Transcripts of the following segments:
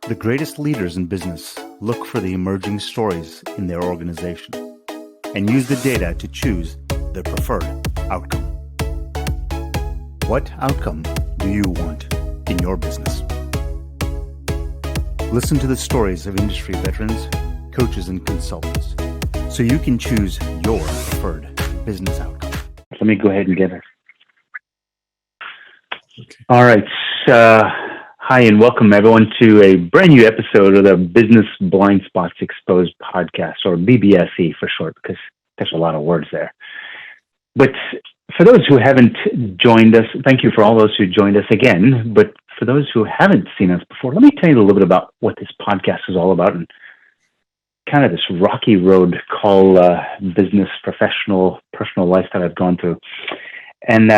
The greatest leaders in business look for the emerging stories in their organization and use the data to choose their preferred outcome. What outcome do you want in your business? Listen to the stories of industry veterans, coaches, and consultants so you can choose your preferred business outcome. Let me go ahead and get it. Okay. All right. Hi, and welcome everyone to a brand new episode of the Business Blind Spots Exposed podcast, or BBSE for short, because there's a lot of words there. But for those who haven't joined us, thank you for all those who joined us again. But for those who haven't seen us before, let me tell you a little bit about what this podcast is all about and kind of this rocky road called business, professional, personal life that I've gone through. And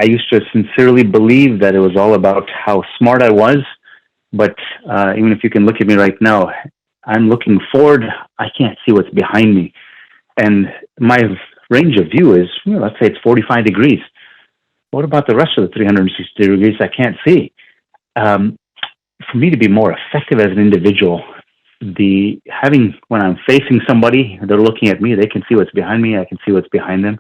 I used to sincerely believe that it was all about how smart I was, but even if you can look at me right now, I'm looking forward. I can't see what's behind me. And my range of view is, let's say it's 45 degrees. What about the rest of the 360 degrees I can't see? For me to be more effective as an individual, when I'm facing somebody, they're looking at me, they can see what's behind me, I can see what's behind them.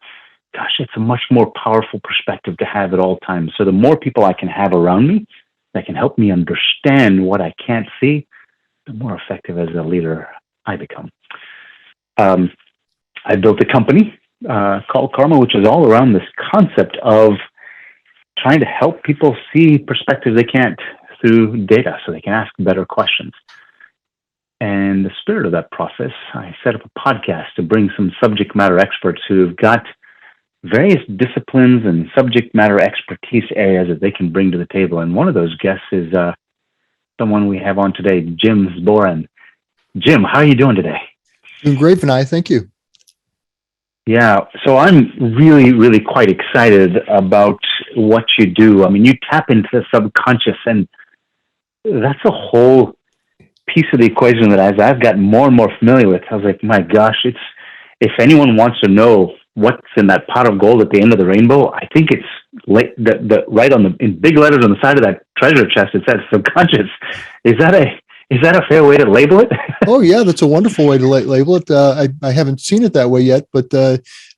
Gosh, it's a much more powerful perspective to have at all times. So the more people I can have around me that can help me understand what I can't see, the more effective as a leader I become. I built a company called Karma, which is all around this concept of trying to help people see perspectives they can't through data so they can ask better questions. And the spirit of that process, I set up a podcast to bring some subject matter experts who've got various disciplines and subject matter expertise areas that they can bring to the table. And one of those guests is someone we have on today, Jim Zboran. Jim, how are you doing today? Doing great, Vinay. Thank you. Yeah, so I'm really, really quite excited about what you do. I mean, you tap into the subconscious, and that's a whole piece of the equation that as I've gotten more and more familiar with, I was like, my gosh, if anyone wants to know what's in that pot of gold at the end of the rainbow, I think it's right in big letters on the side of that treasure chest. It says subconscious. Is that a fair way to label it? Oh yeah, that's a wonderful way to label it. I haven't seen it that way yet, but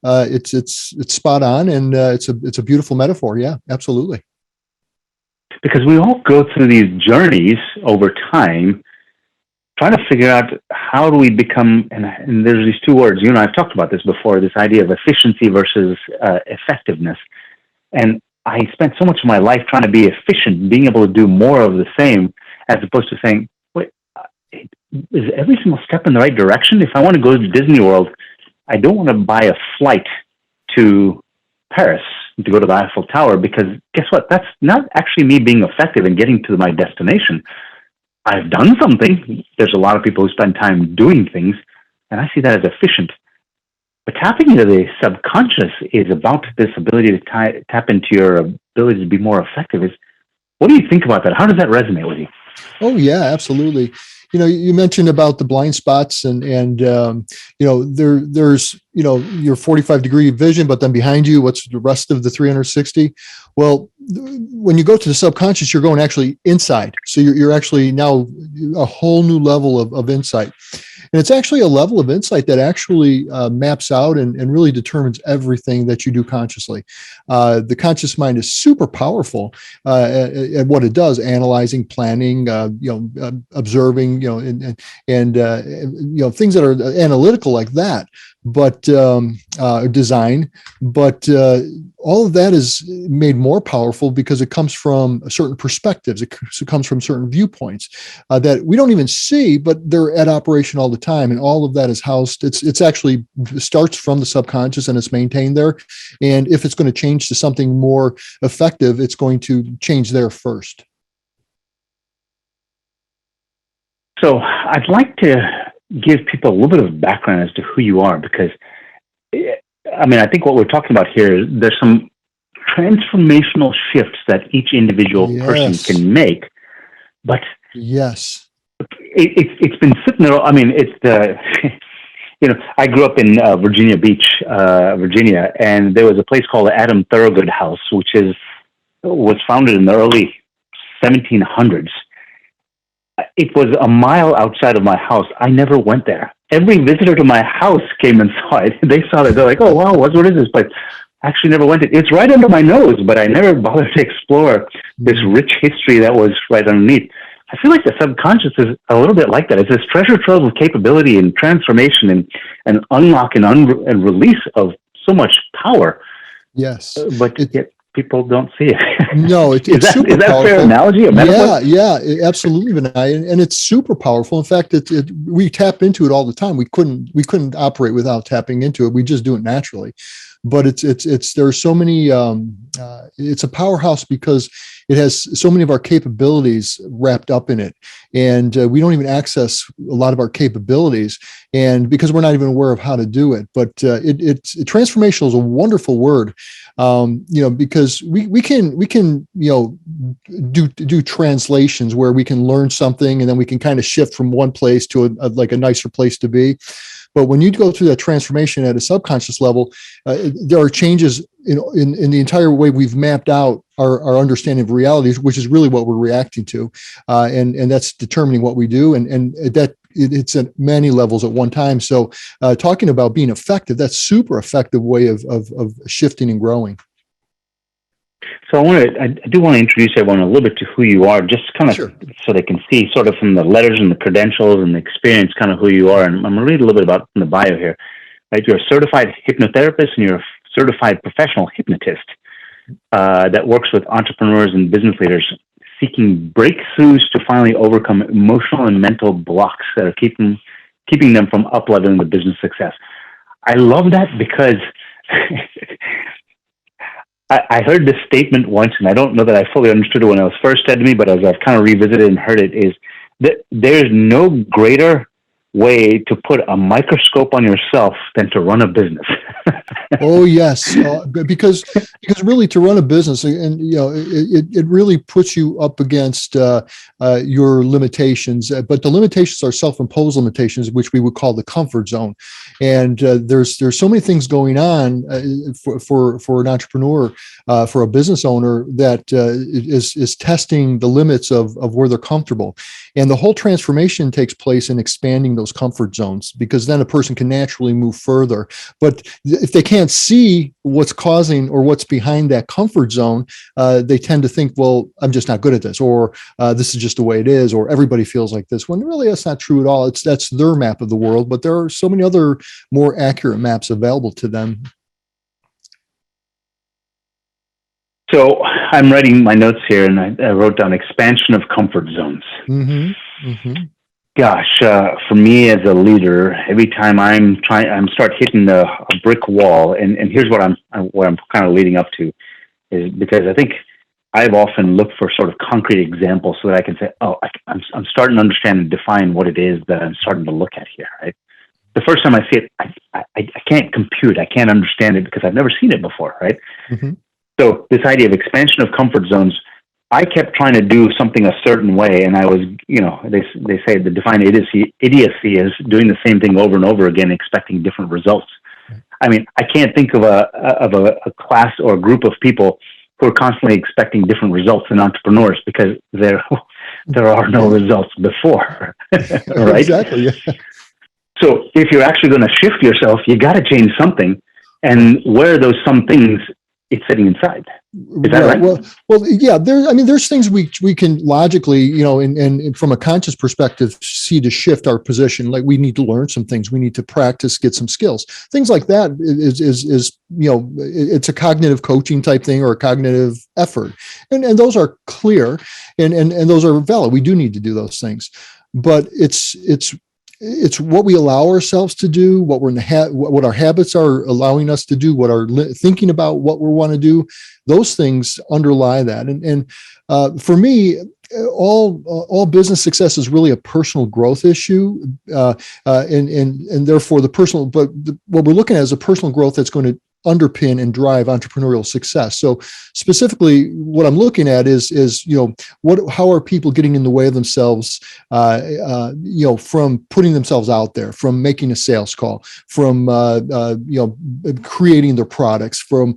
it's spot on, and it's a beautiful metaphor. Yeah, absolutely. Because we all go through these journeys over time, trying to figure out how do we become, and there's these two words, I've talked about this before, this idea of efficiency versus effectiveness. And I spent so much of my life trying to be efficient, being able to do more of the same, as opposed to saying, wait, is every single step in the right direction? If I want to go to Disney World, I don't want to buy a flight to Paris to go to the Eiffel Tower, because guess what? That's not actually me being effective in getting to my destination. I've done something. There's a lot of people who spend time doing things, and I see that as efficient. But tapping into the subconscious is about this ability to tap into your ability to be more effective. What do you think about that? How does that resonate with you? Oh yeah, absolutely. You mentioned about the blind spots, and there's your 45-degree vision, but then behind you, what's the rest of the 360? Well, when you go to the subconscious, you're going actually inside. So you're actually now a whole new level of insight. And it's actually a level of insight that actually maps out and really determines everything that you do consciously. The conscious mind is super powerful at what it does: analyzing, planning, observing, and things that are analytical like that, but design. But all of that is made more powerful because it comes from certain perspectives. It comes from certain viewpoints that we don't even see, but they're at operation all the time. And all of that is housed. It's actually starts from the subconscious, and it's maintained there. And if it's going to change to something more effective, it's going to change there first. So I'd like to give people a little bit of background as to who you are, because I think what we're talking about here, there's some transformational shifts that each individual person can make, but yes, it's been sitting there. I grew up in Virginia Beach, Virginia, and there was a place called the Adam Thurgood House, which was founded in the early 1700s. it was a mile outside of my house. I never went there. Every visitor to my house came and saw it. They saw it. They're like, "Oh wow, what is this place?" I actually never went. It's right under my nose, but I never bothered to explore this rich history that was right underneath. I feel like the subconscious is a little bit like that. It's this treasure trove of capability and transformation and unlock and release of so much power. Yes. But yet people don't see it. No, it's super is that powerful. a fair analogy? A metaphor? Yeah, absolutely, Vinay, and it's super powerful. In fact, we tap into it all the time. We couldn't operate without tapping into it. We just do it naturally. But there's so many. It's a powerhouse because it has so many of our capabilities wrapped up in it, and we don't even access a lot of our capabilities, and because we're not even aware of how to do it. But it's transformational is a wonderful word, because we can do translations where we can learn something and then we can kind of shift from one place to a nicer place to be. But when you go through that transformation at a subconscious level, there are changes in the entire way we've mapped out our understanding of realities, which is really what we're reacting to, and that's determining what we do, and that it's at many levels at one time. So, talking about being effective, that's super effective way of shifting and growing. So I do want to introduce everyone a little bit to who you are, just kind of so they can see sort of from the letters and the credentials and the experience kind of who you are. And I'm going to read a little bit about from the bio here. Right, you're a certified hypnotherapist and you're a certified professional hypnotist that works with entrepreneurs and business leaders seeking breakthroughs to finally overcome emotional and mental blocks that are keeping them from up-leveling the business success. I love that because I heard this statement once, and I don't know that I fully understood it when it was first said to me, but as I've kind of revisited and heard it, is that there's no greater way to put a microscope on yourself than to run a business. Oh yes, because really to run a business, and it really puts you up against your limitations. But the limitations are self-imposed limitations, which we would call the comfort zone. And there's so many things going on for an entrepreneur, for a business owner that is testing the limits of where they're comfortable. And the whole transformation takes place in expanding those comfort zones, because then a person can naturally move further. But if they can't see what's causing or what's behind that comfort zone, they tend to think, well, I'm just not good at this, or this is just the way it is, or everybody feels like this, when really that's not true at all. That's their map of the world, but there are so many other more accurate maps available to them. So I'm writing my notes here, and I wrote down expansion of comfort zones. Mm-hmm. Mm-hmm. Gosh, for me as a leader, every time I'm start hitting a brick wall, and here's what I'm kind of leading up to, is because I think I've often looked for sort of concrete examples so that I can say, oh, I'm starting to understand and define what it is that I'm starting to look at here, right? The first time I see it, I can't compute, I can't understand it because I've never seen it before, right? Mm-hmm. So this idea of expansion of comfort zones, I kept trying to do something a certain way, and I was, they say the defined idiocy is doing the same thing over and over again, expecting different results. I mean, I can't think of a class or a group of people who are constantly expecting different results in entrepreneurs, because there are no results before, right? Exactly. Yeah. So if you're actually going to shift yourself, you got to change something, and where are those some things it's sitting inside? Is that right? Well, yeah. There's things we can logically, and from a conscious perspective, see to shift our position. Like we need to learn some things, we need to practice, get some skills, things like that. Is it's a cognitive coaching type thing or a cognitive effort, and those are clear, and those are valid. We do need to do those things, but it's what we allow ourselves to do, what we're what our habits are allowing us to do, what our thinking about what we want to do. Those things underlie that. And for me, all business success is really a personal growth issue, and therefore the personal. But what we're looking at is a personal growth that's going to underpin and drive entrepreneurial success. So specifically, what I'm looking at is how are people getting in the way of themselves, from putting themselves out there, from making a sales call, from creating their products, from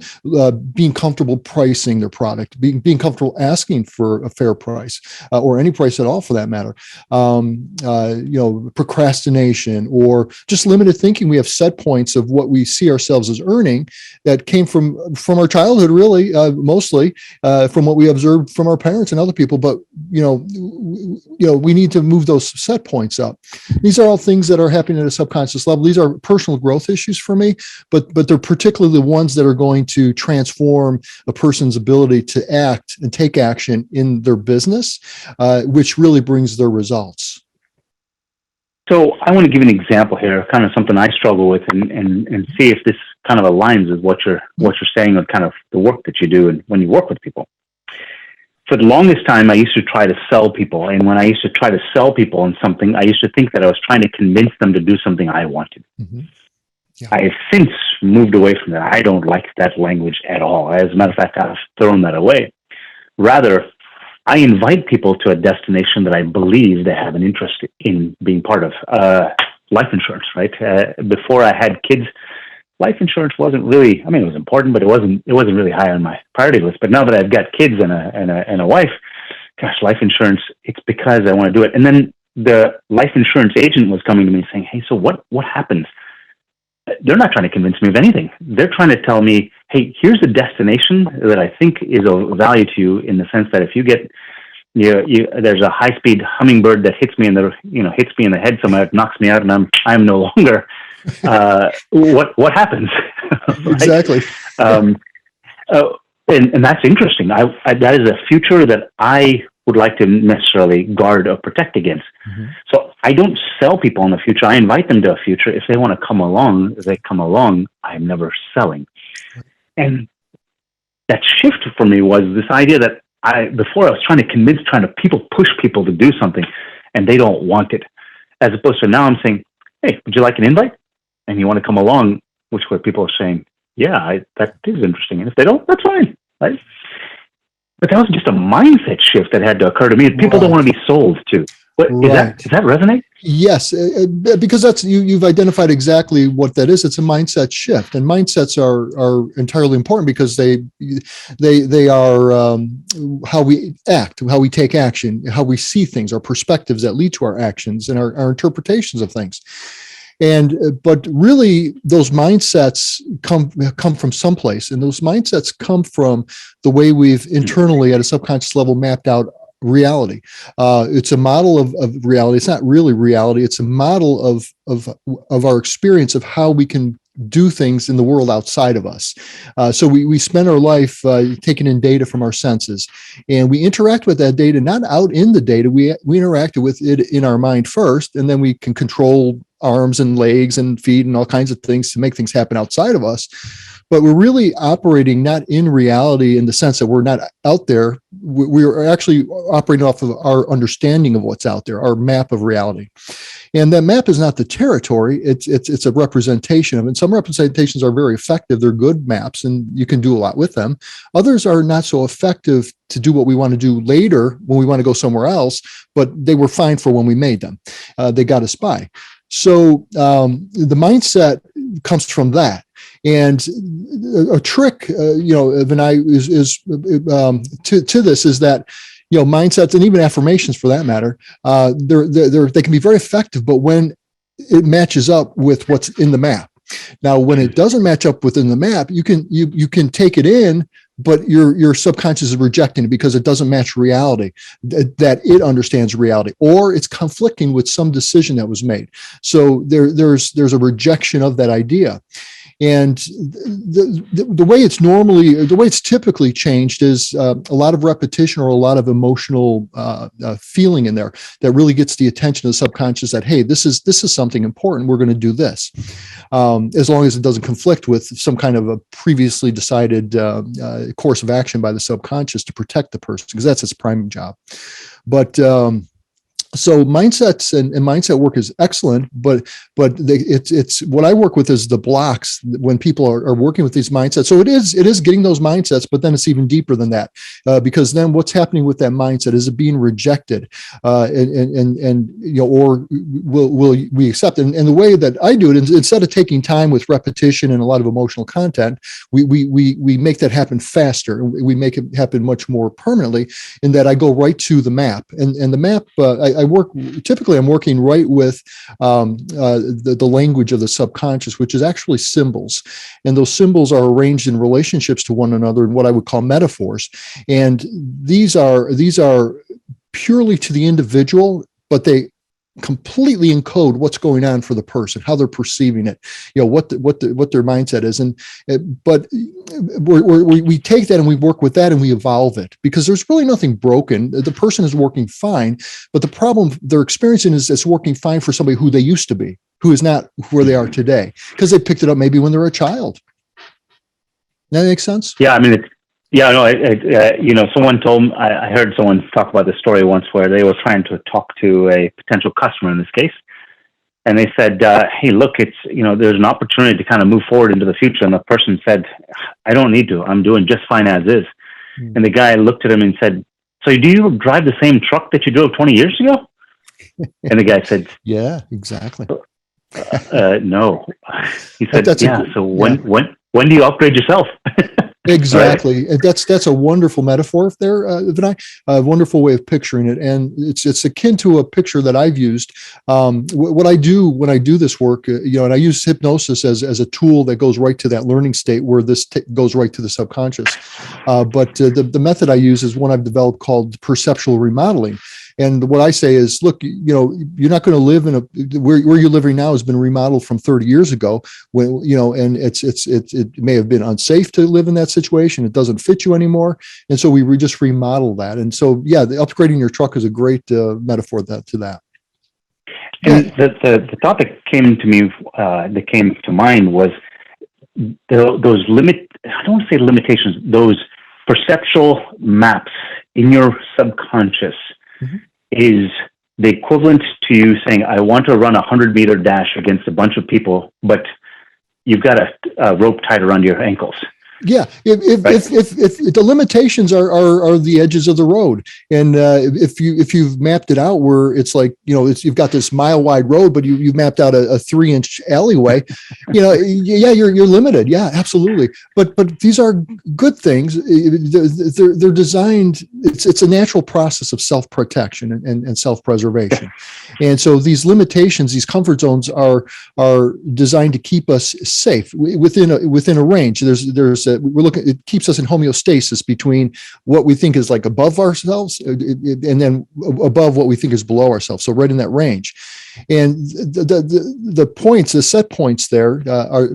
being comfortable pricing their product, being comfortable asking for a fair price, or any price at all for that matter. Procrastination, or just limited thinking. We have set points of what we see ourselves as earning that came from our childhood, really, mostly from what we observed from our parents and other people. But we need to move those set points up. These are all things that are happening at a subconscious level. These are personal growth issues for me, but they're particularly the ones that are going to transform a person's ability to act and take action in their business, which really brings their results. So I want to give an example here, kind of something I struggle with, and see if this kind of aligns with what you're saying, with kind of the work that you do and when you work with people. For the longest time, I used to try to sell people, and when I used to try to sell people on something, I used to think that I was trying to convince them to do something I wanted. Mm-hmm. Yeah. I have since moved away from that. I don't like that language at all. As a matter of fact, I've thrown that away. Rather, I invite people to a destination that I believe they have an interest in being part of. Life insurance, right? Before I had kids, life insurance wasn't really, it was important, but it wasn't really high on my priority list. But now that I've got kids and a wife, gosh, life insurance, it's because I want to do it. And then the life insurance agent was coming to me saying, hey, so what happens? They're not trying to convince me of anything. They're trying to tell me, hey, here's a destination that I think is of value to you, in the sense that if you get, there's a high-speed hummingbird that hits me in the head somewhere, it knocks me out, and I'm no longer. What happens? Right? Exactly. And that's interesting. That is a future that I would like to necessarily guard or protect against. Mm-hmm. So I don't sell people in the future. I invite them to a future. If they want to come along, they come along. I'm never selling. And that shift for me was this idea that before I was trying to push people to do something, and they don't want it. As opposed to now I'm saying, hey, would you like an invite? And you want to come along, which where people are saying, yeah, that is interesting. And if they don't, that's fine, right? But that was just a mindset shift that had to occur to me. People don't want to be sold to. Does that resonate? Yes, because that's you've identified exactly what that is. It's a mindset shift, and mindsets are entirely important because they are how we act, how we take action, how we see things, our perspectives that lead to our actions, and our interpretations of things. But really, those mindsets come from someplace, and those mindsets come from the way we've internally, at a subconscious level, mapped out reality. It's a model of reality. It's not really reality. It's a model of our experience of how we can do things in the world outside of us. So we spend our life taking in data from our senses, and we interact with that data not out in the data. We interact with it in our mind first, and then we can control arms and legs and feet and all kinds of things to make things happen outside of us. But we're really operating not in reality in the sense that we're not out there. We're actually operating off of our understanding of what's out there, our map of reality. And that map is not the territory. It's a representation of it. And some representations are very effective. They're good maps, and you can do a lot with them. Others are not so effective to do what we want to do later when we want to go somewhere else, but they were fine for when we made them. They got us by. So the mindset comes from that. And a trick, Vinay, is to this is that, mindsets and even affirmations, for that matter, they can be very effective, but when it matches up with what's in the map. Now, when it doesn't match up within the map, you can take it in, but your subconscious is rejecting it because it doesn't match reality, that it understands reality, or it's conflicting with some decision that was made. So there's a rejection of that idea. And the way it's typically changed is a lot of repetition or a lot of emotional feeling in there that really gets the attention of the subconscious that, hey, this is something important. We're going to do this, as long as it doesn't conflict with some kind of a previously decided course of action by the subconscious to protect the person, because that's its prime job. But So mindsets and mindset work is excellent, but it's what I work with is the blocks when people are working with these mindsets. So it is getting those mindsets, but then it's even deeper than that, because then what's happening with that mindset is it being rejected, and or will we accept it? And the way that I do it is, instead of taking time with repetition and a lot of emotional content, we make that happen faster. We make it happen much more permanently, in that I go right to the map, and the map. I'm working right with the language of the subconscious, which is actually symbols. And those symbols are arranged in relationships to one another in what I would call metaphors. And these are purely to the individual, but they completely encode what's going on for the person, how they're perceiving it, what their mindset is. But we take that and we work with that and we evolve it, because there's really nothing broken. The person is working fine, but the problem they're experiencing is it's working fine for somebody who they used to be, who is not where they are today, because they picked it up maybe when they were a child. That makes sense? Yeah, I mean, someone told me, I heard someone talk about this story once where they were trying to talk to a potential customer in this case. And they said, hey, look, it's, there's an opportunity to kind of move forward into the future. And the person said, I don't need to, I'm doing just fine as is. Mm-hmm. And the guy looked at him and said, so do you drive the same truck that you drove 20 years ago? And the guy said, yeah, exactly. No. He said, so when do you upgrade yourself? Exactly. Right. That's a wonderful metaphor there, Vinay, a wonderful way of picturing it. And it's akin to a picture that I've used. What I do when I do this work, and I use hypnosis as a tool that goes right to that learning state where this goes right to the subconscious. But the method I use is one I've developed called perceptual remodeling. And what I say is, look, you're not going to live in where you're living now has been remodeled from 30 years ago, when, and it may have been unsafe to live in that situation. It doesn't fit you anymore. And so we just remodel that. And so, the upgrading your truck is a great metaphor to that. And the topic that came to mind was those I don't want to say limitations, those perceptual maps in your subconscious. Mm-hmm. Is the equivalent to you saying, I want to run a 100-meter dash against a bunch of people, but you've got a rope tied around your ankles. Yeah, if the limitations are the edges of the road, and if you've mapped it out where it's like you've got this mile wide road, but you've mapped out a 3-inch alleyway, you're limited. Yeah, absolutely. But these are good things. They're designed. It's a natural process of self protection and self preservation, and so these limitations, these comfort zones, are designed to keep us safe within a range. There's it keeps us in homeostasis between what we think is like above ourselves and then above what we think is below ourselves. So right in that range. And the set points there are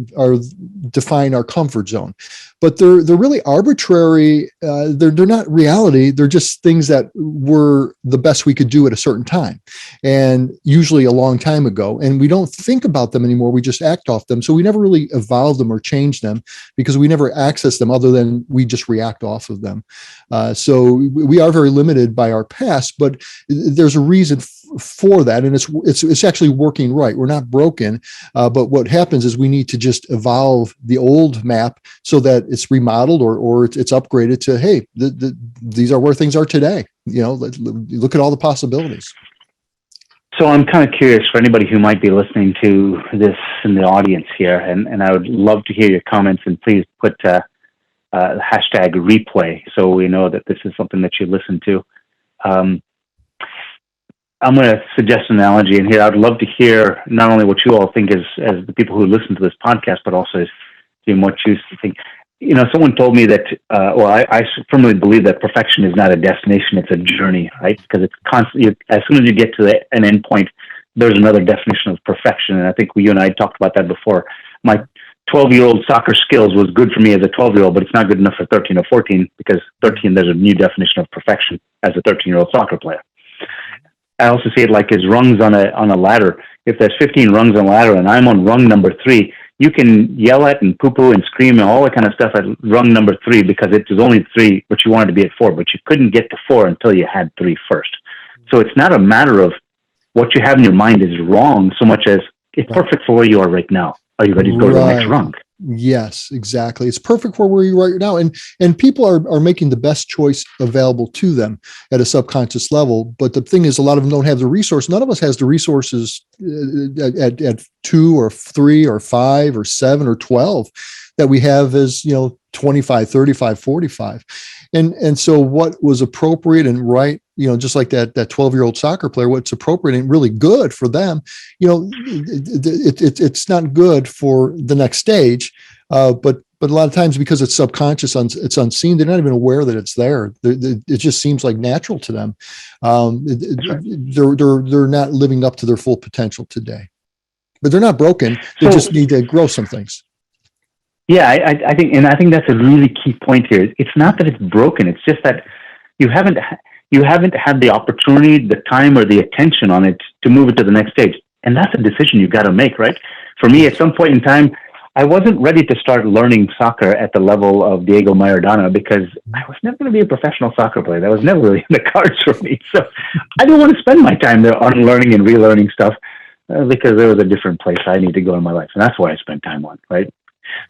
define our comfort zone, but they're really arbitrary. They're not reality. They're just things that were the best we could do at a certain time, and usually a long time ago. And we don't think about them anymore. We just act off them. So we never really evolve them or change them, because we never access them other than we just react off of them. So we are very limited by our past, but there's a reason for that, and it's actually working right. We're not broken, but what happens is we need to just evolve the old map so that it's remodeled or it's upgraded to, hey, these are where things are today. Look at all the possibilities. So I'm kind of curious for anybody who might be listening to this in the audience here, and I would love to hear your comments, and please put hashtag replay so we know that this is something that you listen to. I'm going to suggest an analogy in here. I'd love to hear not only what you all think as the people who listen to this podcast, but also what you think. Someone told me that, I firmly believe that perfection is not a destination, it's a journey, right? Because it's constantly, as soon as you get to an end point, there's another definition of perfection. And I think you and I talked about that before. My 12-year-old soccer skills was good for me as a 12-year-old, but it's not good enough for 13 or 14, because 13, there's a new definition of perfection as a 13-year-old soccer player. I also see it like as rungs on a ladder. If there's 15 rungs on a ladder and I'm on rung number 3, you can yell at and poo-poo and scream and all that kind of stuff at rung number 3 because it was only 3, but you wanted to be at 4, but you couldn't get to 4 until you had 3 first. So it's not a matter of what you have in your mind is wrong so much as it's Right. perfect for where you are right now. Are you ready to go to the next Right. rung? Yes, exactly. It's perfect for where you are right now. And people are making the best choice available to them at a subconscious level. But the thing is, a lot of them don't have the resource. None of us has the resources at 2 or 3 or 5 or 7 or 12 that we have as, 25, 35, 45. And so what was appropriate and right, just like that 12-year-old soccer player, what's appropriate and really good for them, it's not good for the next stage. But a lot of times, because it's subconscious, it's unseen, they're not even aware that it's there. It just seems like natural to them. They're not living up to their full potential today, but they're not broken. They just need to grow some things. Yeah, I think that's a really key point here. It's not that it's broken. It's just that you haven't had the opportunity, the time, or the attention on it to move it to the next stage. And that's a decision you've got to make, right? For me, at some point in time, I wasn't ready to start learning soccer at the level of Diego Maradona because I was never going to be a professional soccer player. That was never really in the cards for me. So I didn't want to spend my time there on learning and relearning stuff because there was a different place I need to go in my life. And that's what I spent time on, right?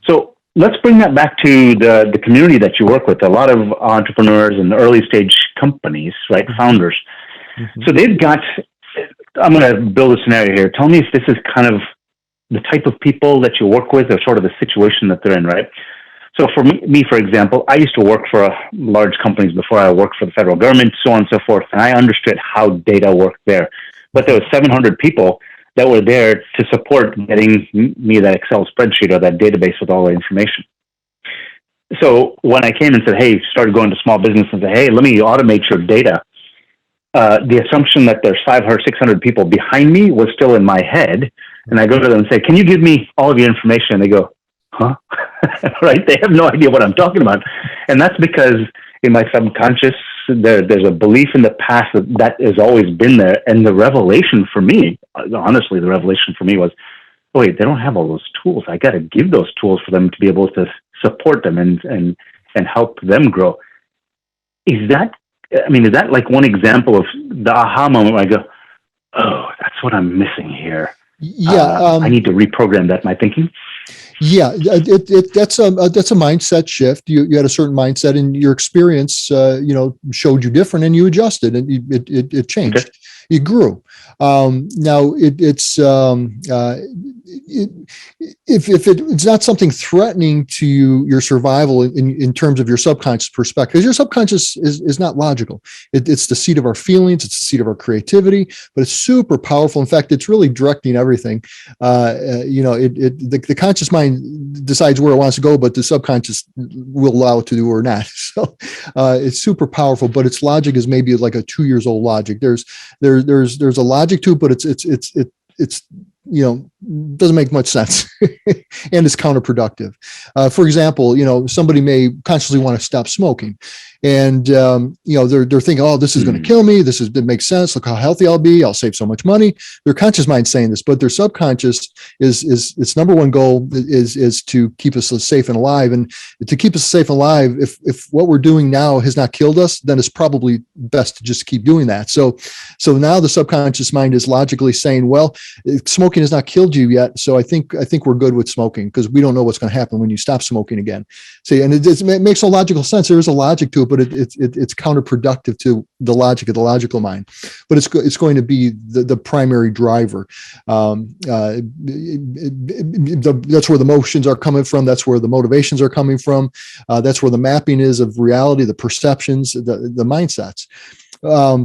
So let's bring that back to the community that you work with. A lot of entrepreneurs and early stage companies, right? Mm-hmm. Founders. Mm-hmm. So they've got, I'm going to build a scenario here. Tell me if this is kind of the type of people that you work with or sort of the situation that they're in, right? So for me, for example, I used to work for large companies before I worked for the federal government, so on and so forth. And I understood how data worked there. But there were 700 people that were there to support getting me that Excel spreadsheet or that database with all the information. So when I came and said, hey, started going to small business and said, hey, let me automate your data, the assumption that there's 500, 600 people behind me was still in my head. And I go to them and say, can you give me all of your information? And they go, huh? Right? They have no idea what I'm talking about. And that's because in my subconscious, there's a belief in the past that has always been there. And the revelation for me, honestly, the revelation for me was, oh, wait, they don't have all those tools. I got to give those tools for them to be able to support them and help them grow. Is that like one example of the aha moment where I go, oh, that's what I'm missing here? Yeah, I need to reprogram that in my thinking. Yeah, that's a mindset shift. You had a certain mindset, and your experience, showed you different, and you adjusted, and it changed. Okay. You grew. Now if it's not something threatening to your survival in terms of your subconscious perspective, because your subconscious is not logical. It's the seat of our feelings. It's the seat of our creativity, but it's super powerful. In fact, it's really directing everything. The conscious mind decides where it wants to go, but the subconscious will allow it to do or not. So it's super powerful, but its logic is maybe like a 2 years old logic. There's a logic to it, but it's doesn't make much sense and it's counterproductive. For example, somebody may consciously want to stop smoking, and they're thinking, oh, this is going to kill me. It makes sense. Look how healthy I'll be. I'll save so much money. Their conscious mind saying this, but their subconscious is its number one goal is to keep us safe and alive. And to keep us safe and alive, if what we're doing now has not killed us, then it's probably best to just keep doing that. So now the subconscious mind is logically saying, well, smoking has not killed you yet, so I think we're good with smoking because we don't know what's going to happen when you stop smoking again. See, and it makes no logical sense. There is a logic to it, but it's counterproductive to the logic of the logical mind. But it's going to be the primary driver. That's where the emotions are coming from. That's where the motivations are coming from. That's where the mapping is of reality, the perceptions, the mindsets.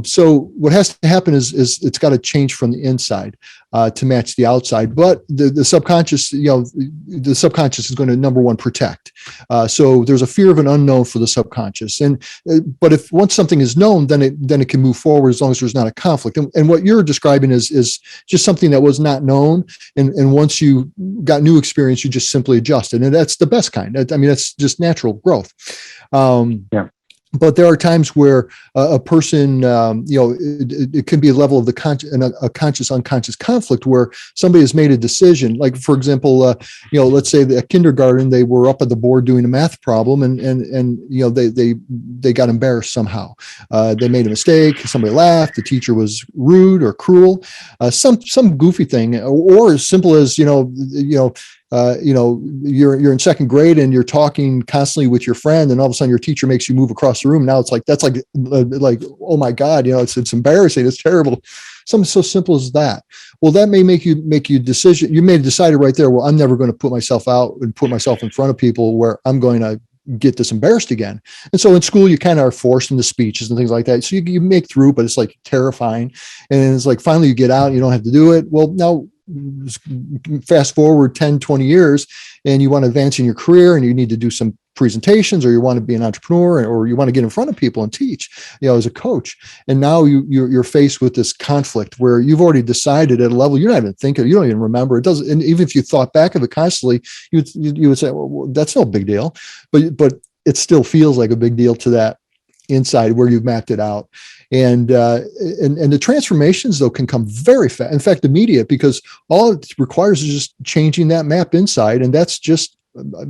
So what has to happen is it's got to change from the inside to match the outside. But the subconscious, the subconscious is going to, number one, protect. So there's a fear of an unknown for the subconscious. But if once something is known, then it can move forward as long as there's not a conflict. And what you're describing is just something that was not known. And once you got new experience, you just simply adjusted. And that's the best kind. I mean, that's just natural growth. Yeah. But there are times where a person, it can be a level of a conscious unconscious conflict where somebody has made a decision. Like, for example, let's say that at kindergarten they were up at the board doing a math problem, and they got embarrassed somehow. They made a mistake. Somebody laughed. The teacher was rude or cruel. Some goofy thing, or as simple as you're in second grade and you're talking constantly with your friend, and all of a sudden your teacher makes you move across the room. Now it's like, that's like, oh my God, it's embarrassing. It's terrible. Something so simple as that. Well, that may make you decision. You may have decided right there, well, I'm never going to put myself out and put myself in front of people where I'm going to get this embarrassed again. And so in school, you kind of are forced into speeches and things like that. So you make through, but it's like terrifying. And it's like, finally you get out, you don't have to do it. Well, now fast forward 10, 20 years, and you want to advance in your career, and you need to do some presentations, or you want to be an entrepreneur, or you want to get in front of people and teach, as a coach. And now you're faced with this conflict where you've already decided at a level you're not even thinking, you don't even remember. It doesn't, and even if you thought back of it constantly, you would say, well, that's no big deal, but it still feels like a big deal to that inside where you've mapped it out. And the transformations, though, can come very fast. In fact, immediate, because all it requires is just changing that map inside, and that's just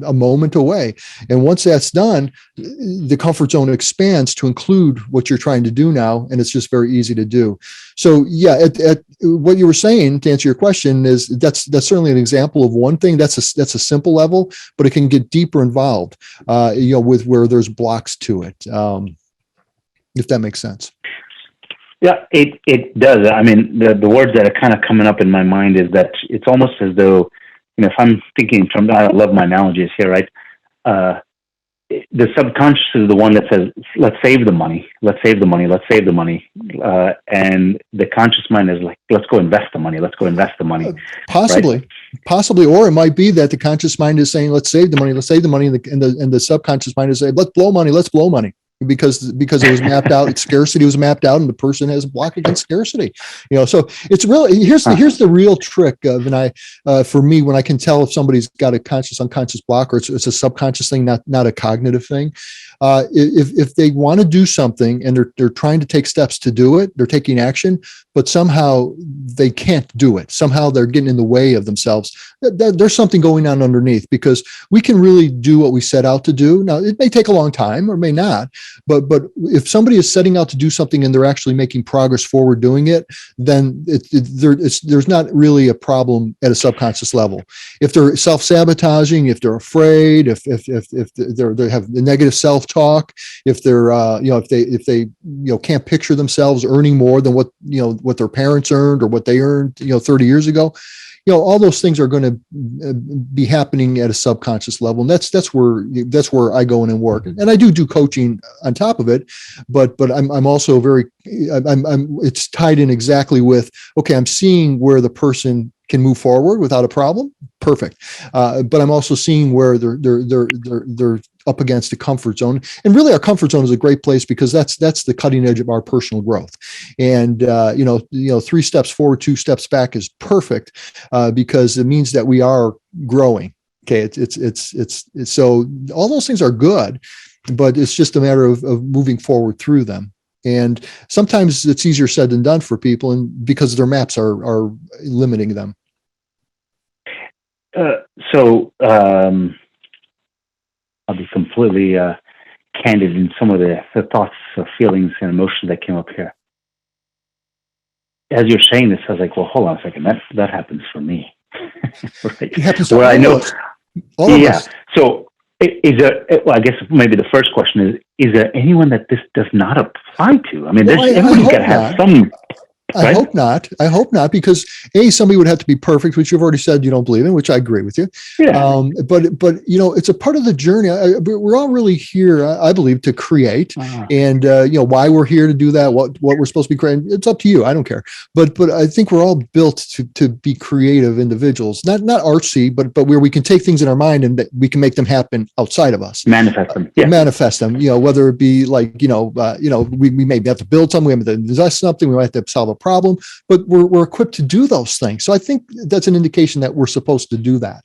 a moment away. And once that's done, the comfort zone expands to include what you're trying to do now, and it's just very easy to do. So, yeah, at what you were saying, to answer your question, is that's certainly an example of one thing. That's a simple level, but it can get deeper involved, with where there's blocks to it. If that makes sense. Yeah, it does. I mean, the words that are kind of coming up in my mind is that it's almost as though, if I'm thinking from, I love my analogies here, right? The subconscious is the one that says, let's save the money, let's save the money, let's save the money. And the conscious mind is like, let's go invest the money, let's go invest the money. Possibly. Right? Possibly. Or it might be that the conscious mind is saying, let's save the money, let's save the money. And the subconscious mind is saying, let's blow money. Because it was mapped out, scarcity was mapped out, and the person has a block against scarcity. So it's really, here's the real trick. For me, when I can tell if somebody's got a conscious, unconscious block, or it's a subconscious thing, not a cognitive thing. If they want to do something and they're trying to take steps to do it, they're taking action, but somehow they can't do it. Somehow they're getting in the way of themselves. There's something going on underneath, because we can really do what we set out to do. Now, it may take a long time or may not, but if somebody is setting out to do something and they're actually making progress forward doing it, then there's not really a problem at a subconscious level. If they're self-sabotaging, if they're afraid, if they have the negative self-talk, if they're if they can't picture themselves earning more than what their parents earned or what they earned 30 years ago, all those things are going to be happening at a subconscious level. And that's where I go in and work. And I do coaching on top of it, but I'm also it's tied in exactly with, okay, I'm seeing where the person can move forward without a problem. Perfect. But I'm also seeing where they're up against the comfort zone. And really, our comfort zone is a great place, because that's the cutting edge of our personal growth. And 3 steps forward, 2 steps back is perfect, because it means that we are growing. Okay, it's so all those things are good, but it's just a matter of moving forward through them. And sometimes it's easier said than done for people, and because their maps are limiting them. I'll be completely candid in some of the thoughts or feelings and emotions that came up here. As you're saying this, I was like, well, hold on a second. That happens for me. Right? It happens to all of us. So is there, I guess maybe the first question is there anyone that this does not apply to? I mean, everybody's got to have some. Right? I hope not, because somebody would have to be perfect, which you've already said you don't believe in, which I agree with you. Yeah. But it's a part of the journey. We're all really here, I believe, to create, and why we're here to do that, what we're supposed to be creating. It's up to you. I don't care. But I think we're all built to be creative individuals, not artsy, but where we can take things in our mind and that we can make them happen outside of us. Manifest them. Manifest them. Whether it be like we may have to build something, we have to invest something, we might have to solve a problem, but we're equipped to do those things. So I think that's an indication that we're supposed to do that.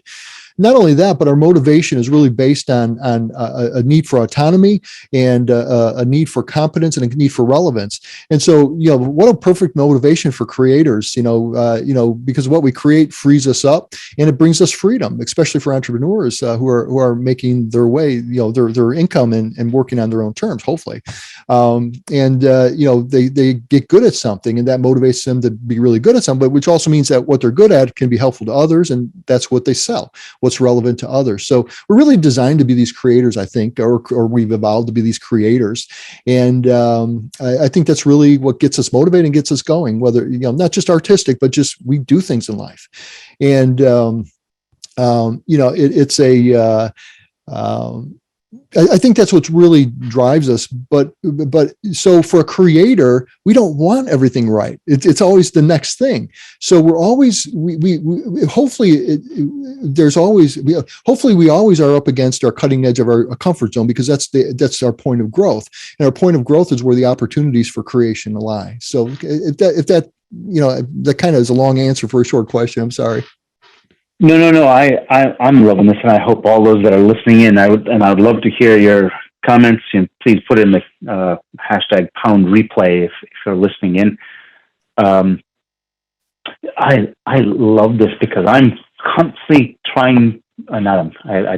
not only that, but our motivation is really based on a need for autonomy and a need for competence and a need for relevance. And so, what a perfect motivation for creators, because what we create frees us up and it brings us freedom, especially for entrepreneurs who are making their way, their income and working on their own terms, hopefully. They get good at something, and that motivates them to be really good at something, but which also means that what they're good at can be helpful to others, and that's what they sell, what's relevant to others. So we're really designed to be these creators, I think, or we've evolved to be these creators. And I think that's really what gets us motivated and gets us going, whether, not just artistic, but just we do things in life. And, I think that's what really drives us. But so for a creator, we don't want everything right. It's always the next thing. So we're always hopefully we always are up against our cutting edge of our comfort zone, because that's our point of growth, and our point of growth is where the opportunities for creation lie. So if that kind of is a long answer for a short question. I'm sorry. No. I'm loving this, and I hope all those that are listening in. I would love to hear your comments, and please put in the hashtag pound replay if you're listening in. I love this because I'm constantly trying. I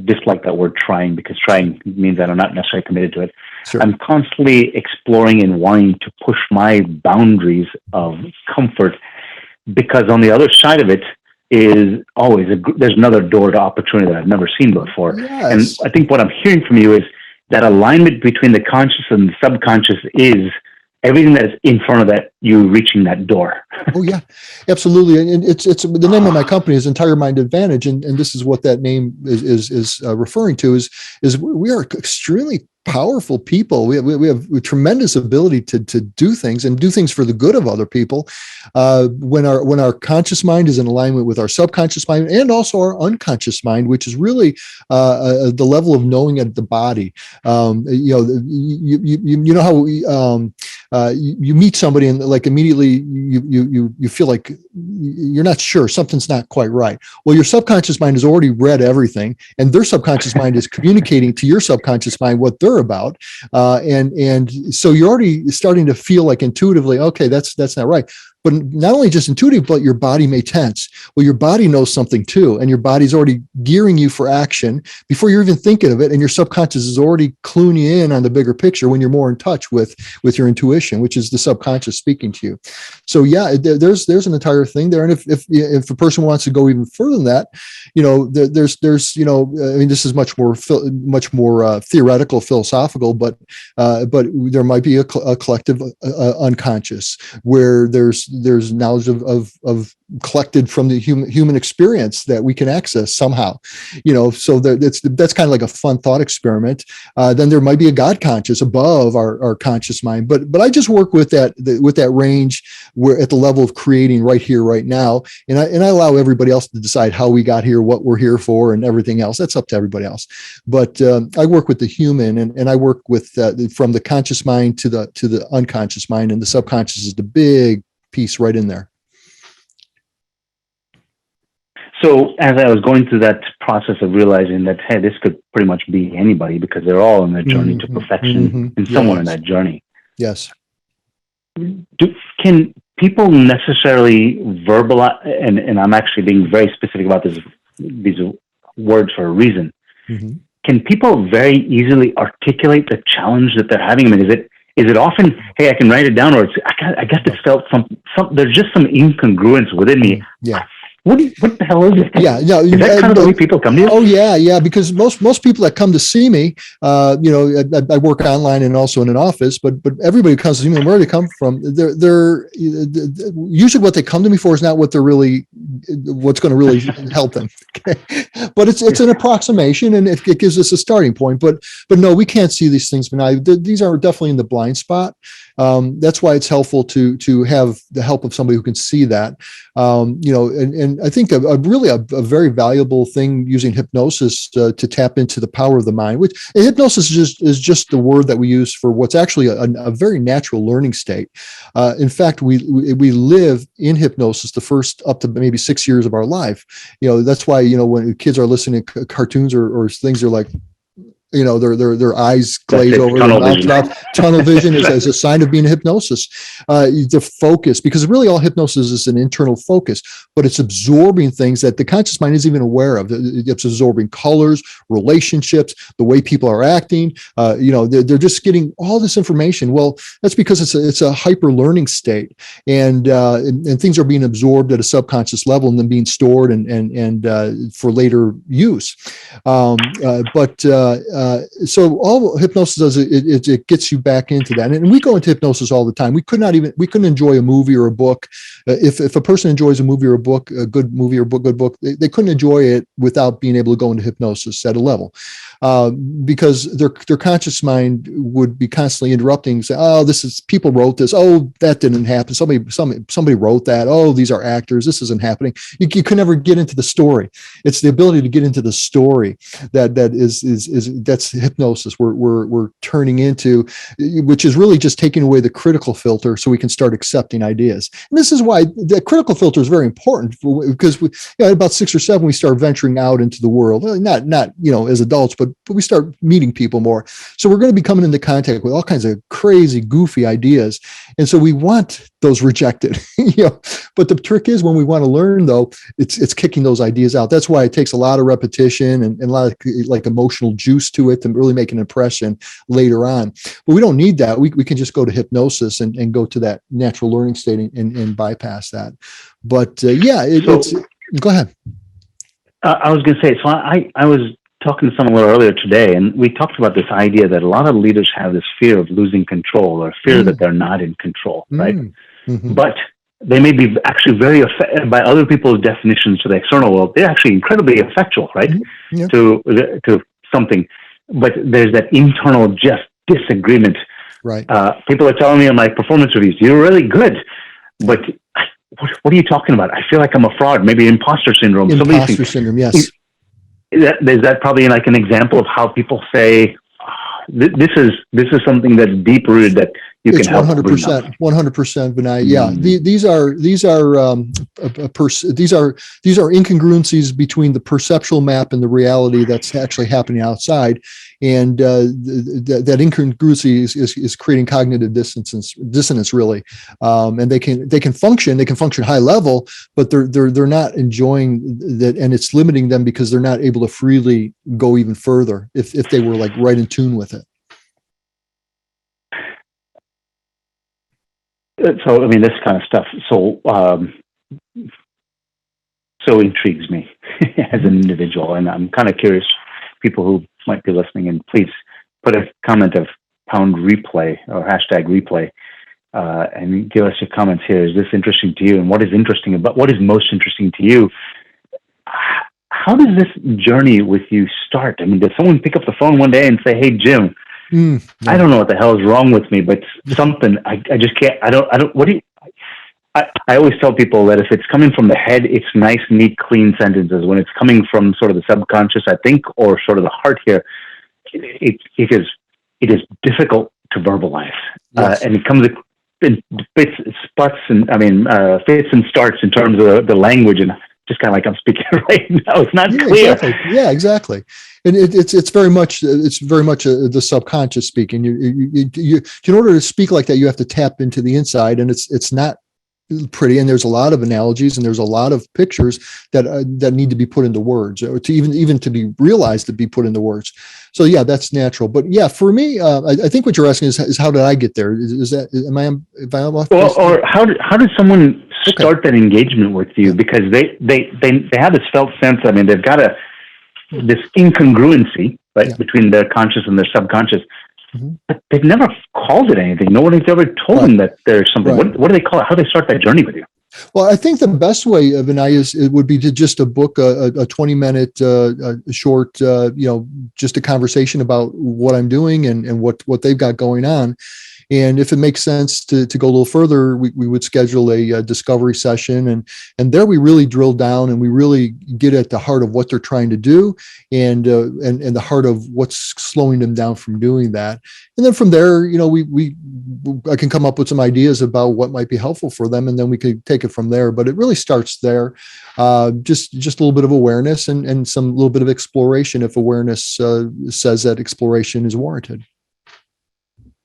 dislike that word trying, because trying means that I'm not necessarily committed to it. Sure. I'm constantly exploring and wanting to push my boundaries of comfort, because on the other side of it is always there's another door to opportunity that I've never seen before. Yes. And I think what I'm hearing from you is that alignment between the conscious and the subconscious is everything that is in front of that, you reaching that door. Oh yeah, absolutely. And it's the name of my company is Entire Mind Advantage. And this is what that name is referring to is we are extremely powerful people. We have a tremendous ability to do things and do things for the good of other people. When our conscious mind is in alignment with our subconscious mind and also our unconscious mind, which is really the level of knowing at the body. You know how you meet somebody and like immediately you feel like you're not sure, something's not quite right. Well, your subconscious mind has already read everything, and their subconscious mind is communicating to your subconscious mind what they're about, and so you're already starting to feel like intuitively, okay, that's not right. But not only just intuitive, but your body may tense. Well, your body knows something too, and your body's already gearing you for action before you're even thinking of it, and your subconscious is already cluing you in on the bigger picture when you're more in touch with your intuition, which is the subconscious speaking to you. So yeah, there's an entire thing there, and if a person wants to go even further than that, there's I mean, this is much more theoretical, philosophical, but there might be a collective unconscious where there's knowledge of collected from the human experience that we can access somehow, so that's kind of like a fun thought experiment. Then there might be a God conscious above our conscious mind, but I just work with that range where at the level of creating right here, right now, and I allow everybody else to decide how we got here, what we're here for, and everything else. That's up to everybody else. But I work with the human, and I work with from the conscious mind to the unconscious mind, and the subconscious is the big piece right in there. So as I was going through that process of realizing that, hey, this could pretty much be anybody, because they're all on their journey to perfection and somewhere in that journey. Yes. Can people necessarily verbalize, and I'm actually being very specific about these words for a reason. Mm-hmm. Can people very easily articulate the challenge that they're having? I mean, is it often, hey, I can write it down, or I guess it felt some there's just some incongruence within me. Yeah. What the hell is this? Yeah, no, is that kind of the way people come to you? Oh yeah, because most people that come to see me, I work online and also in an office, but everybody who comes to see me, where they come from, they're usually what they come to me for is not what's going to really help them. Okay? But it's an approximation, and it gives us a starting point. But no, we can't see these things. But these are definitely in the blind spot. That's why it's helpful to have the help of somebody who can see that. And and I think a very valuable thing using hypnosis to tap into the power of the mind, which hypnosis is just the word that we use for what's actually a very natural learning state. In fact, we live in hypnosis the first up to maybe 6 years of our life. That's why, when kids are listening to cartoons or things, they're like, their eyes glaze over, tunnel vision is a sign of being in hypnosis. The focus, because really all hypnosis is an internal focus, but it's absorbing things that the conscious mind isn't even aware of. It's absorbing colors, relationships, the way people are acting. They're just getting all this information. Well, that's because it's a hyper learning state, and things are being absorbed at a subconscious level and then being stored and for later use. So all hypnosis does, it gets you back into that. And we go into hypnosis all the time. We couldn't enjoy a movie or a book. If a person enjoys a movie or a book, a good movie or good book, they couldn't enjoy it without being able to go into hypnosis at a level. Because their conscious mind would be constantly interrupting, say, "Oh, people wrote this. Oh, that didn't happen. Somebody wrote that. Oh, these are actors. This isn't happening." You can never get into the story. It's the ability to get into the story that's hypnosis. We're turning into, which is really just taking away the critical filter, so we can start accepting ideas. And this is why the critical filter is very important, because at about 6 or 7 we start venturing out into the world. Not as adults, but we start meeting people more. So we're going to be coming into contact with all kinds of crazy, goofy ideas. And so we want those rejected, but the trick is, when we want to learn, though, it's kicking those ideas out. That's why it takes a lot of repetition and a lot of like emotional juice to it to really make an impression later on. But we don't need that. We can just go to hypnosis and go to that natural learning state and bypass that. But go ahead. I was going to say, so I was talking to someone a little earlier today, and we talked about this idea that a lot of leaders have this fear of losing control, or fear that they're not in control, right? Mm-hmm. But they may be actually by other people's definitions to the external world, they're actually incredibly effectual, right? Mm-hmm. Yeah. To something. But there's that internal just disagreement. Right. People are telling me on my performance reviews, "You're really good, but what are you talking about? I feel like I'm a fraud." Maybe imposter syndrome. Imposter syndrome, yes. Is that probably like an example of how people say, this is something that's deep rooted that you can help? 100%, 100%, Vinay. Yeah, these are incongruencies between the perceptual map and the reality that's actually happening outside, and that incongruency is creating cognitive dissonance really, and they can function high level, but they're not enjoying that, and it's limiting them because they're not able to freely go even further if they were like right in tune with it. So, this kind of stuff so intrigues me as an individual, and I'm kind of curious, people who might be listening, and please put a comment of #replay or #replay, and give us your comments here. Is this interesting to you? And what is most interesting to you? How does this journey with you start? Did someone pick up the phone one day and say, "Hey, Jim, I don't know what the hell is wrong with me, but something, I just can't, I always tell people that if it's coming from the head, it's nice, neat, clean sentences. When it's coming from sort of the subconscious, I think, or sort of the heart here, it is difficult to verbalize. Yes. And it comes in fits and starts in terms of the language, and just kind of like I'm speaking right now. It's not clear. Exactly. Yeah, exactly. And it's very much the subconscious speaking. You in order to speak like that, you have to tap into the inside, and it's not pretty. And there's a lot of analogies, and there's a lot of pictures that need to be put into words, or to even to be realized, to be put into words. So yeah, that's natural. But yeah, for me, I think what you're asking is how did I get there? Is that or how did someone start that engagement with you? Because they have this felt sense. They've got this incongruency, right, between their conscious and their subconscious. Mm-hmm. But they've never called it anything. No one has ever told them that there's something. Right. What do they call it? How do they start that journey with you? Well, I think the best way, Vinay, would be to just book a 20-minute short, just a conversation about what I'm doing and what they've got going on. And if it makes sense to go a little further, we would schedule a discovery session. And there we really drill down and we really get at the heart of what they're trying to do and the heart of what's slowing them down from doing that. And then from there, I can come up with some ideas about what might be helpful for them, and then we could take it from there. But it really starts there, just a little bit of awareness and some little bit of exploration if awareness says that exploration is warranted.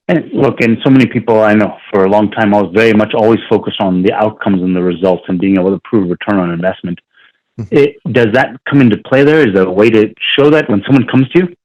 And look, and so many people I know for a long time, I was very much always focused on the outcomes and the results and being able to prove return on investment. Does that come into play there? Is there a way to show that when someone comes to you?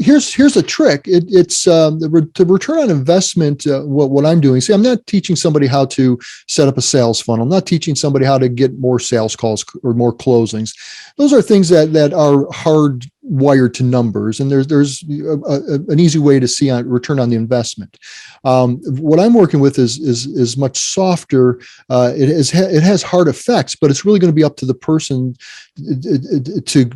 Here's a trick. It's the return on investment. What I'm doing. See, I'm not teaching somebody how to set up a sales funnel. I'm not teaching somebody how to get more sales calls or more closings. Those are things that are hardwired to numbers, and there's an easy way to see on return on the investment. What I'm working with is much softer. It has hard effects, but it's really going to be up to the person to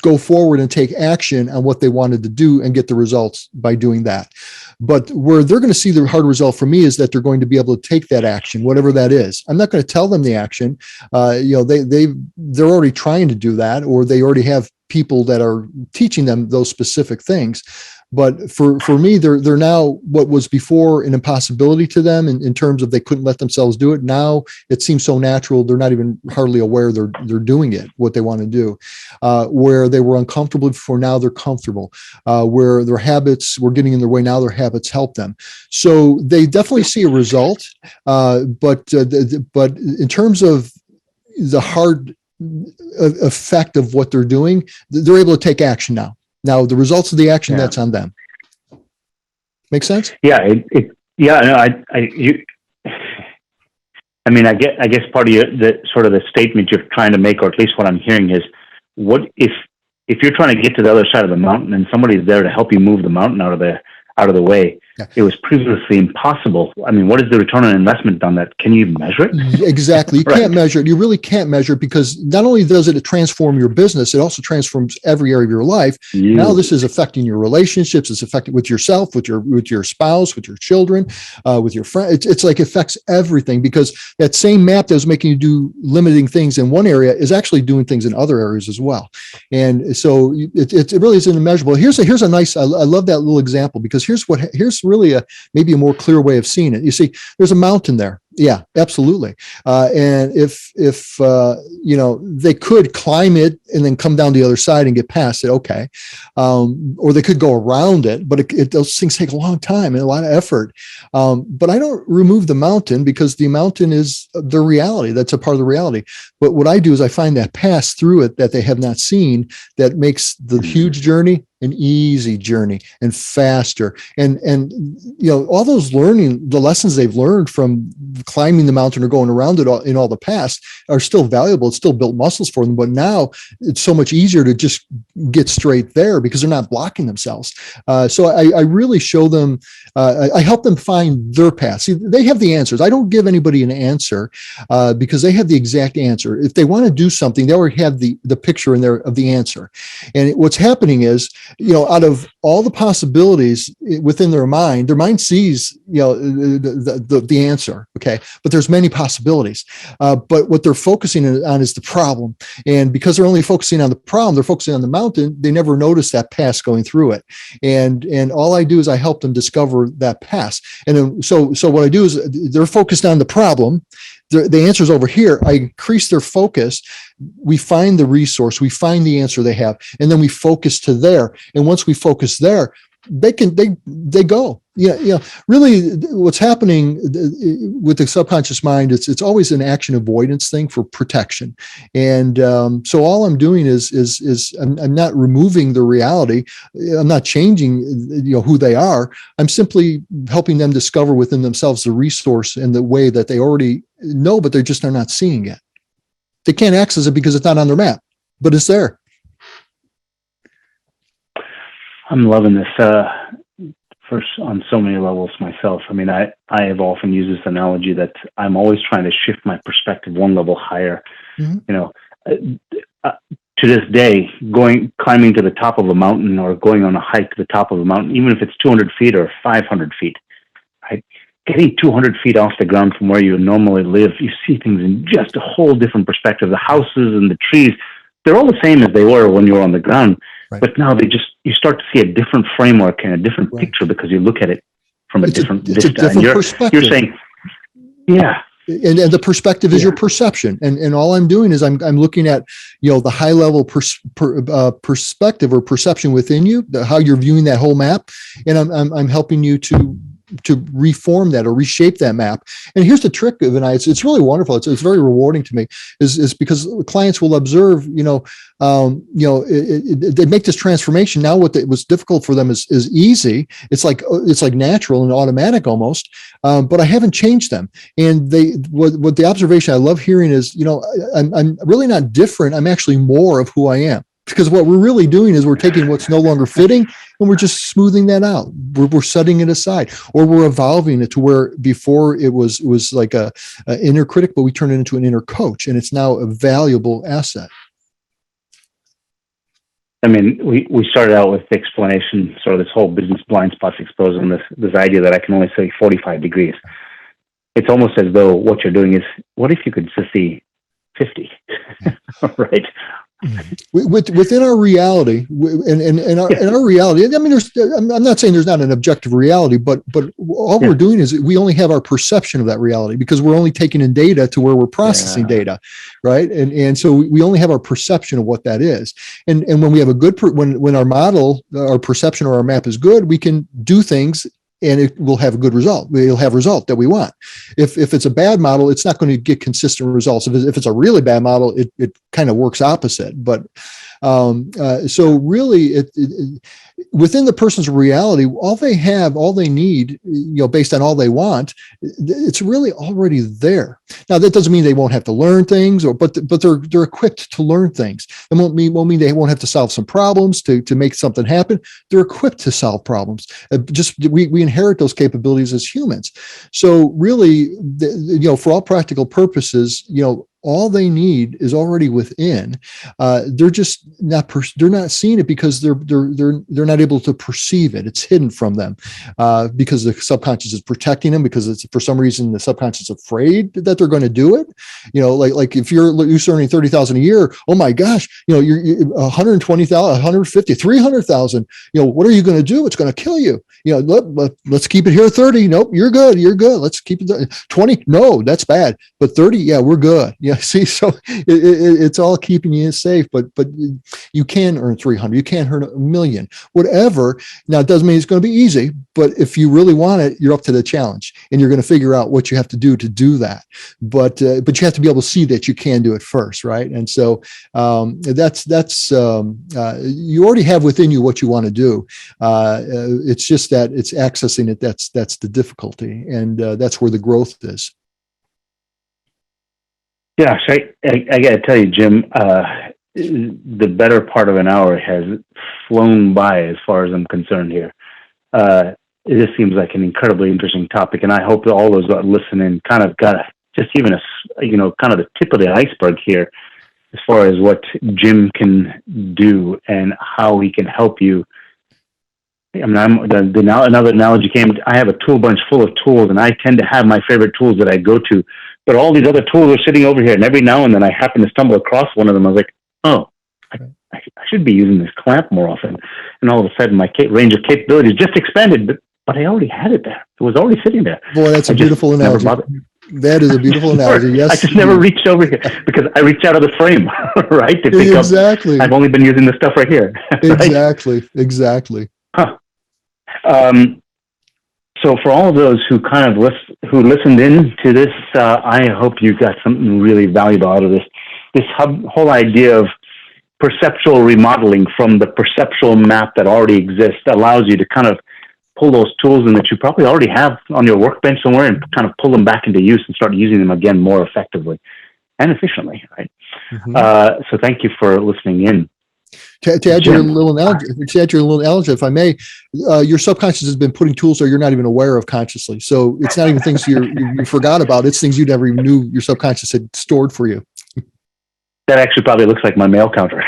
go forward and take action on what they wanted to do and get the results by doing that. But where they're going to see the hard result for me is that they're going to be able to take that action, whatever that is. I'm not going to tell them the action. They're already trying to do that, or they already have people that are teaching them those specific things. But for me, they're now what was before an impossibility to them in terms of they couldn't let themselves do it. Now it seems so natural. They're not even hardly aware they're doing it, what they want to do. Where they were uncomfortable before, now they're comfortable. Where their habits were getting in their way, now their habits help them. So they definitely see a result. But in terms of the hard effect of what they're doing, they're able to take action now. Now, the results of the action, that's on them. Make sense? Yeah. I guess part of the statement you're trying to make, or at least what I'm hearing, is what if you're trying to get to the other side of the mountain and somebody's there to help you move the mountain out of the way. Yeah. It was previously impossible. I mean, what is the return on investment on that? Can you measure it? Exactly. You can't measure it. You really can't measure it, because not only does it transform your business, it also transforms every area of your life. Now this is affecting your relationships. It's affecting with yourself, with your spouse, with your children, with your friends. It's like affects everything, because that same map that was making you do limiting things in one area is actually doing things in other areas as well. And so it really is immeasurable. Here's a nice, I love that little example, because here's really maybe a more clear way of seeing it. You see, there's a mountain there. Yeah, absolutely. And if they could climb it and then come down the other side and get past it, okay. Or they could go around it, but those things take a long time and a lot of effort. But I don't remove the mountain, because the mountain is the reality. That's a part of the reality. But what I do is I find that pass through it that they have not seen, that makes the huge journey an easy journey and faster. And all those the lessons they've learned from climbing the mountain or going around it in all the past are still valuable. It's still built muscles for them, but now it's so much easier to just get straight there because they're not blocking themselves. So I really show them, I help them find their path. See, they have the answers. I don't give anybody an answer because they have the exact answer. If they want to do something, they already have the picture in there of the answer. And what's happening is, out of all the possibilities within their mind sees, the answer. Okay. But there's many possibilities. But what they're focusing on is the problem. And because they're only focusing on the problem, they're focusing on the mountain. They never notice that pass going through it. And all I do is I help them discover that pass. And then, so what I do is they're focused on the problem. The answer is over here. I increase their focus. We find the resource. We find the answer they have, and then we focus to there. And once we focus there, they go. Really, what's happening with the subconscious mind? It's always an action avoidance thing for protection. And so all I'm doing is I'm not removing the reality. I'm not changing who they are. I'm simply helping them discover within themselves the resource and the way that they already know, but they just are not seeing it. They can't access it because it's not on their map, but it's there. I'm loving this on so many levels myself. I mean, I have often used this analogy that I'm always trying to shift my perspective one level higher. Mm-hmm. To this day, climbing to the top of a mountain or going on a hike to the top of a mountain, even if it's 200 feet or 500 feet, right? Getting 200 feet off the ground from where you normally live, you see things in just a whole different perspective. The houses and the trees, they're all the same as they were when you were on the ground. Right. But now you start to see a different framework and a different picture because you look at it from a different vista. It's a different perspective. You're saying, yeah. And the perspective is your perception. And all I'm doing is I'm looking at, the high level perspective or perception within you, how you're viewing that whole map. And I'm helping you to reform that or reshape that map. And here's the trick of it. It's really wonderful. It's very rewarding to me is because clients will observe, they make this transformation. Now what was difficult for them is easy. It's like natural and automatic almost. But I haven't changed them. And what the observation I love hearing is, I'm really not different. I'm actually more of who I am. Because what we're really doing is we're taking what's no longer fitting and we're just smoothing that out. We're setting it aside, or we're evolving it to where before it was like an inner critic, but we turn it into an inner coach, and it's now a valuable asset. I mean, we started out with the explanation, sort of this whole business blind spots exposed, and this idea that I can only see 45 degrees. It's almost as though what you're doing is, what if you could just see 50, right? Within our reality, in our reality, I mean, I'm not saying there's not an objective reality, but all we're doing is we only have our perception of that reality because we're only taking in data to where we're processing data, right? And so we only have our perception of what that is. And when we have when our model, our perception or our map is good, we can do things and it will have a good result. We'll have a result that we want. If it's a bad model, it's not going to get consistent results. If it's a really bad model, it kind of works opposite. But so really, within the person's reality, all they need, based on all they want, it's really already there. Now, that doesn't mean they won't have to learn things, but they're equipped to learn things. It won't mean they won't have to solve some problems to make something happen. They're equipped to solve problems. We inherit those capabilities as humans. So really, for all practical purposes, all they need is already within. They're just not. They're not seeing it because they're not able to perceive it. It's hidden from them because the subconscious is protecting them. Because it's for some reason the subconscious is afraid that they're going to do it. Like if you're earning $30,000 a year, oh my gosh, you're 120,000, 150, 300,000. What are you going to do? It's going to kill you. Let's keep it here at 30. Nope, you're good. You're good. Let's keep it 20. No, that's bad. But 30, yeah, we're good. Yeah, see, so it's all keeping you safe, but you can earn 300, you can't earn 1 million, whatever. Now, it doesn't mean it's going to be easy, but if you really want it, you're up to the challenge, and you're going to figure out what you have to do that. But you have to be able to see that you can do it first, right? And so that's you already have within you what you want to do. It's just that it's accessing it. That's the difficulty, and that's where the growth is. Gosh, I got to tell you, Jim, the better part of an hour has flown by as far as I'm concerned here. It just seems like an incredibly interesting topic, and I hope that all those that listen in kind of got just even kind of the tip of the iceberg here as far as what Jim can do and how he can help you. I mean, another analogy came. I have a tool bunch full of tools, and I tend to have my favorite tools that I go to. But all these other tools are sitting over here, and every now and then I happen to stumble across one of them. I was like, oh, I should be using this clamp more often. And all of a sudden, my range of capabilities just expanded, but I already had it there. It was already sitting there. Boy, that's a beautiful analogy. That is a beautiful analogy. Yes, I just never reached over here because I reached out of the frame, right? To pick exactly. I've only been using the stuff right here. Right? Exactly. Huh. So for all of those who kind of listened in to this, I hope you got something really valuable out of this. This whole idea of perceptual remodeling from the perceptual map that already exists allows you to kind of pull those tools in that you probably already have on your workbench somewhere and kind of pull them back into use and start using them again more effectively and efficiently, right? Mm-hmm. So thank you for listening in. To add your little analogy, if I may, your subconscious has been putting tools that you're not even aware of consciously. So it's not even things you forgot about. It's things you never even knew your subconscious had stored for you. That actually probably looks like my mail counter.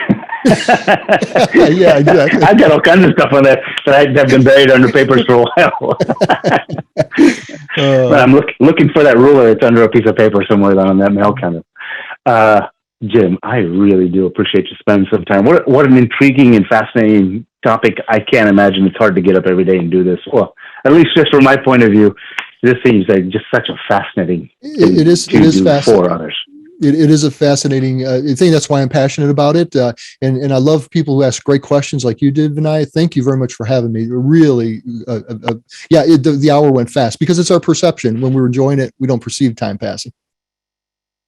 Yeah, exactly. I've got all kinds of stuff on there that have been buried under papers for a while. But I'm looking for that ruler. It's under a piece of paper somewhere on that mail counter. Jim, I really do appreciate you spending some time. What an intriguing and fascinating topic. I can't imagine it's hard to get up every day and do this. Well, at least just from my point of view, this seems like just such a fascinating thing it is fascinating for others. It is a fascinating thing. That's why I'm passionate about it. And I love people who ask great questions like you did, Vinay. Thank you very much for having me. Really, the hour went fast because it's our perception. When we're enjoying it, we don't perceive time passing.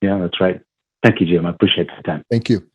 Yeah, that's right. Thank you, Jim. I appreciate the time. Thank you.